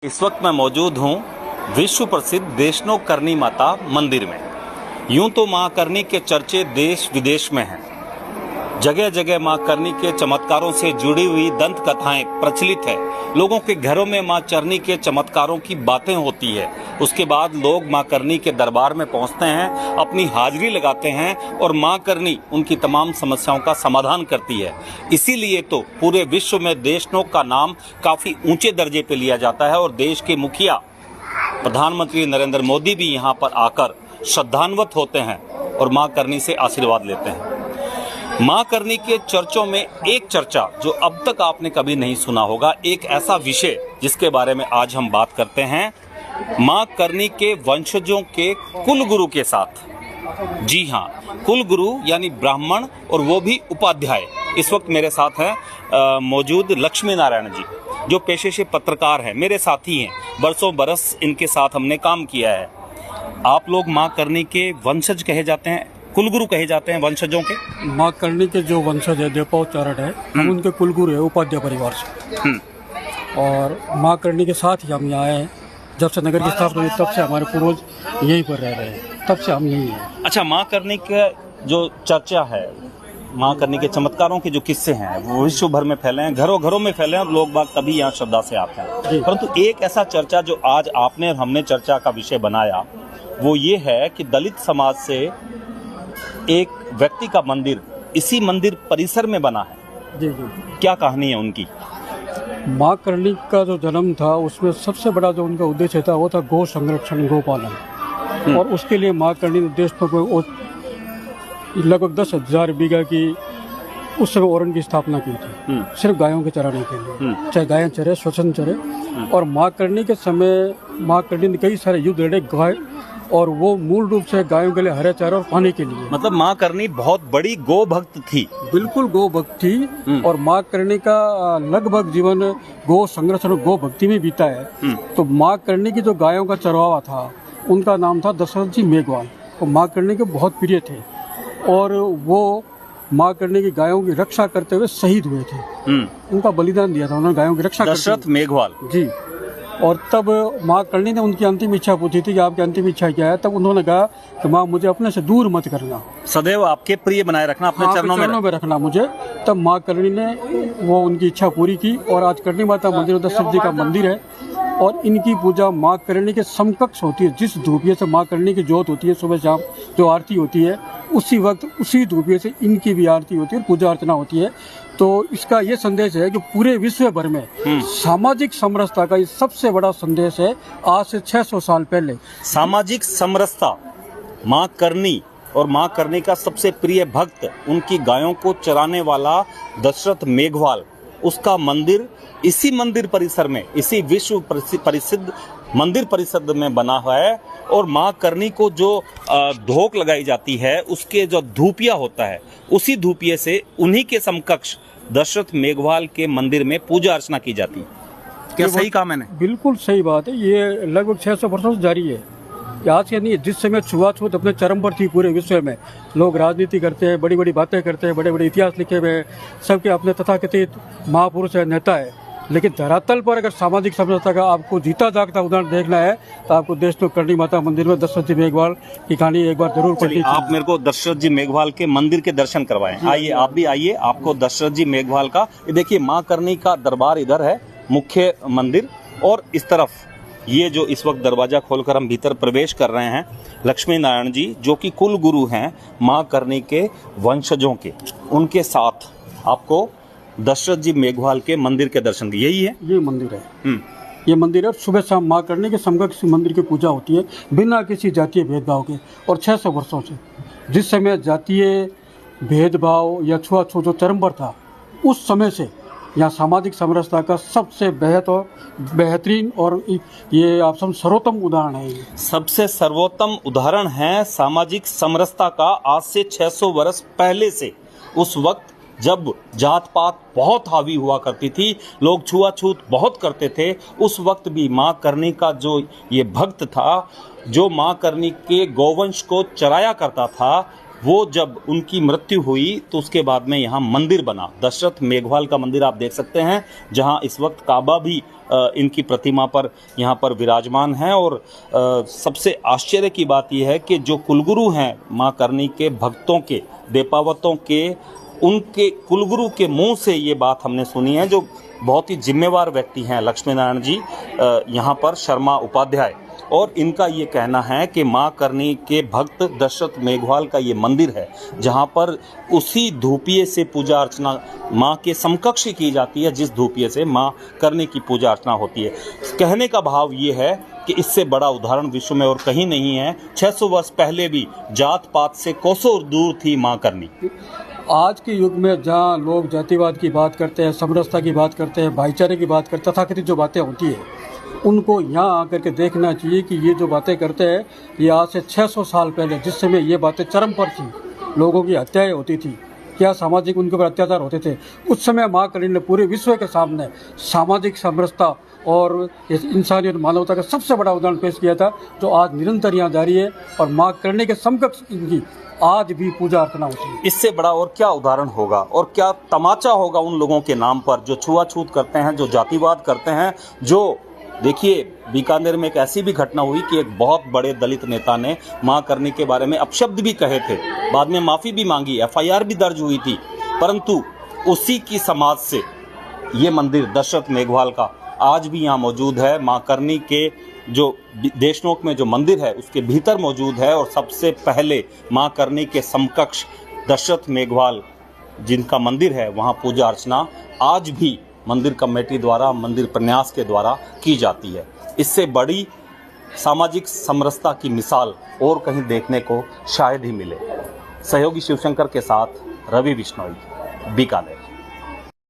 इस वक्त मैं मौजूद हूँ विश्व प्रसिद्ध देशनो करनी माता मंदिर में। यूं तो मां करनी के चर्चे देश विदेश में हैं। जगह जगह मां करनी के चमत्कारों से जुड़ी हुई दंत कथाएं प्रचलित है। लोगों के घरों में मां करनी के चमत्कारों की बातें होती है। उसके बाद लोग मां करनी के दरबार में पहुंचते हैं, अपनी हाजिरी लगाते हैं और मां करनी उनकी तमाम समस्याओं का समाधान करती है। इसीलिए तो पूरे विश्व में देशनो का नाम काफी ऊंचे दर्जे पे लिया जाता है और देश के मुखिया प्रधानमंत्री नरेंद्र मोदी भी यहाँ पर आकर श्रद्धान्वित होते हैं और मां करनी से आशीर्वाद लेते हैं। मां करनी के चर्चों में एक चर्चा जो अब तक आपने कभी नहीं सुना होगा, एक ऐसा विषय जिसके बारे में आज हम बात करते हैं, मां करनी के वंशजों के कुल गुरु के साथ। जी हाँ, कुल गुरु यानी ब्राह्मण और वो भी उपाध्याय। इस वक्त मेरे साथ हैं मौजूद लक्ष्मी नारायण जी, जो पेशे से पत्रकार हैं, मेरे साथी हैं। बरसों बरस इनके साथ हमने काम किया है। आप लोग मां करनी के वंशज कहे जाते हैं, कुलगुरु कहे जाते हैं वंशजों के। मां करनी के जो वंशज है, देवपाचारण है, हम उनके कुलगुरु है उपाध्याय परिवार से। और मां करनी के साथ ही हम यहाँ आए हैं। जब से नगर की स्थापना हुई तब से हमारे पूर्वज यहीं पर रह रहे हैं, तब से हम यहीं हैं। अच्छा, मां करनी का जो चर्चा है, मां करनी के चमत्कारों के जो किस्से हैं वो विश्व भर में फैले हैं, घरों घरों में फैले हैं और लोग बाग तभी यहाँ श्रद्धा से आते हैं। परंतु एक ऐसा चर्चा जो आज आपने और हमने चर्चा का विषय बनाया, वो ये है कि दलित समाज से एक व्यक्ति का मंदिर इसी मंदिर परिसर में बना है। जी जी, क्या कहानी है उनकी? मां करनी का जो जन्म था उसमें सबसे बड़ा जो उनका उद्देश्य था वो था गौ संरक्षण, गौ पालन। और उसके लिए मां करनी ने देश पर लगभग 10,000 बीघा की उस समय ओरन की स्थापना की थी, सिर्फ गायों के चराने के लिए, चाहे गायें चरे, श्वसन चरे। और मां करनी के समय मां करनी ने कई सारे युद्ध लड़े गाय, और वो मूल रूप से गायों के लिए हरे चारे और पानी के लिए। मतलब मां करनी बहुत बड़ी गौ भक्त थी। बिल्कुल गौ भक्त थी। और मां करनी का लगभग जीवन गौ संरक्षण और गौ भक्ति में बीता है। तो मां करनी की जो गायों का चरवाहा था उनका नाम था दशरथ जी मेघवाल। वो मां करनी के बहुत प्रिय थे और वो मां करनी की गायों की रक्षा करते हुए शहीद हुए थे। उनका बलिदान दिया था उन्होंने गायों की रक्षा। दशरथ मेघवाल जी। और तब मां करनी ने उनकी अंतिम इच्छा पूछी थी कि आपकी अंतिम इच्छा क्या है। तब उन्होंने कहा कि मां मुझे अपने से दूर मत करना, सदैव आपके प्रिय बनाए रखना, अपने चरणों में रखना मुझे। तब मां करनी ने वो उनकी इच्छा पूरी की और आज करनी माता मंदिर दशरथ जी का मंदिर है। और इनकी पूजा मां करनी के समकक्ष होती है। जिस धूपिये से मां करनी की जोत होती है सुबह शाम जो आरती होती है, उसी वक्त उसी धूपिये से इनकी भी आरती होती है, पूजा अर्चना होती है। तो इसका ये संदेश है कि पूरे विश्व भर में सामाजिक समरसता का ये सबसे बड़ा संदेश है। आज से 600 साल पहले सामाजिक समरसता, मां करनी और मां करनी का सबसे प्रिय भक्त, उनकी गायों को चराने वाला दशरथ मेघवाल, उसका मंदिर इसी मंदिर परिसर में, इसी विश्व प्रसिद्ध मंदिर परिसर में बना हुआ है। और मां करनी को जो धोक लगाई जाती है, उसके जो धूपिया होता है, उसी धूपिये से उन्हीं के समकक्ष दशरथ मेघवाल के मंदिर में पूजा अर्चना की जाती है। क्या सही कहा मैंने? बिल्कुल सही बात है। ये लगभग 600 वर्षों से जारी है। आज के नहीं, जिस समय छुआछूत अपने चरम पर थी पूरे विश्व में, लोग राजनीति करते हैं, बड़ी बड़ी बातें करते हैं, बड़े बड़े इतिहास लिखे हुए हैं, सबके अपने तथाकथित महापुरुष है, नेता है। लेकिन धरातल पर अगर सामाजिक समरसता का आपको जीता जागता उदाहरण देखना है तो आपको देशनो करनी माता मंदिर में दशरथ जी मेघवाल की कहानी एक बार जरूर पढ़नी चाहिए। आप मेरे को दशरथ जी मेघवाल के मंदिर के दर्शन करवाएं। आइए, आप भी आइए, आपको दशरथ जी मेघवाल का, ये देखिए मां करनी का दरबार इधर है, मुख्य मंदिर, और इस तरफ ये जो इस वक्त दरवाजा खोलकर हम भीतर प्रवेश कर रहे हैं, लक्ष्मी नारायण जी जो कि कुल गुरु हैं मां करनी के वंशजों के, उनके साथ आपको दशरथ जी मेघवाल के मंदिर के दर्शन की। यही है, ये मंदिर है। ये मंदिर है। सुबह शाम मां करनी के समकक्ष मंदिर की पूजा होती है बिना किसी जातीय भेदभाव के। और 600 वर्षों से, जिस समय जातीय भेदभाव या छुआछूत जो चरम पर था, उस समय से यहाँ सामाजिक समरसता का सबसे बेहतरीन और ये आप सब सर्वोत्तम उदाहरण है। सबसे सर्वोत्तम उदाहरण है सामाजिक समरसता का। आज से 600 वर्ष पहले से, उस वक्त जब जात पात बहुत हावी हुआ करती थी, लोग छुआछूत बहुत करते थे, उस वक्त भी मां करनी का जो ये भक्त था, जो मां करनी के गौवंश को चराया करता था, वो जब उनकी मृत्यु हुई तो उसके बाद में यहाँ मंदिर बना, दशरथ मेघवाल का मंदिर आप देख सकते हैं, जहाँ इस वक्त काबा भी इनकी प्रतिमा पर यहाँ पर विराजमान है। और सबसे आश्चर्य की बात यह है कि जो कुलगुरु हैं माँ करनी के भक्तों के, देपावतों के, उनके कुलगुरु के मुंह से ये बात हमने सुनी है, जो बहुत ही जिम्मेवार व्यक्ति हैं लक्ष्मी नारायण जी यहाँ पर शर्मा उपाध्याय, और इनका ये कहना है कि माँ करनी के भक्त दशरथ मेघवाल का ये मंदिर है जहाँ पर उसी धूपिये से पूजा अर्चना माँ के समकक्ष की जाती है, जिस धूपिये से माँ करनी की पूजा अर्चना होती है। कहने का भाव ये है कि इससे बड़ा उदाहरण विश्व में और कहीं नहीं है। 600 वर्ष पहले भी जात पात से कोसों दूर थी माँ करनी। आज के युग में जहाँ लोग जातिवाद की बात करते हैं, समरसता की बात करते हैं, भाईचारे की बात करते हैं, तथाकथित जो बातें होती है, उनको यहाँ आकर के देखना चाहिए कि ये जो बातें करते हैं ये आज से 600 साल पहले, जिस समय ये बातें चरम पर थी, लोगों की हत्याएं होती थी, क्या सामाजिक उनके ऊपर अत्याचार होते थे, उस समय माँ करनी ने पूरे विश्व के सामने सामाजिक समरसता और इंसानियत मानवता का सबसे बड़ा उदाहरण पेश किया था, जो आज निरंतर यहाँ जारी है। और माँ करनी के समकक्ष इनकी आज भी पूजा अर्चना होती है। इससे बड़ा और क्या उदाहरण होगा और क्या तमाचा होगा उन लोगों के नाम पर जो छुआछूत करते हैं, जो जातिवाद करते हैं। जो देखिए, बीकानेर में एक ऐसी भी घटना हुई कि एक बहुत बड़े दलित नेता ने माँ करनी के बारे में अपशब्द भी कहे थे, बाद में माफ़ी भी मांगी, FIR भी दर्ज हुई थी, परंतु उसी की समाज से ये मंदिर दशरथ मेघवाल का आज भी यहाँ मौजूद है। माँ करनी के जो देशनोक में जो मंदिर है उसके भीतर मौजूद है। और सबसे पहले माँ करनी के समकक्ष दशरथ मेघवाल जिनका मंदिर है, वहाँ पूजा अर्चना आज भी मंदिर कमेटी द्वारा, मंदिर प्रन्यास के द्वारा की जाती है। इससे बड़ी सामाजिक समरसता की मिसाल और कहीं देखने को शायद ही मिले। सहयोगी शिवशंकर के साथ रवि बिश्नोई, बीकानेर।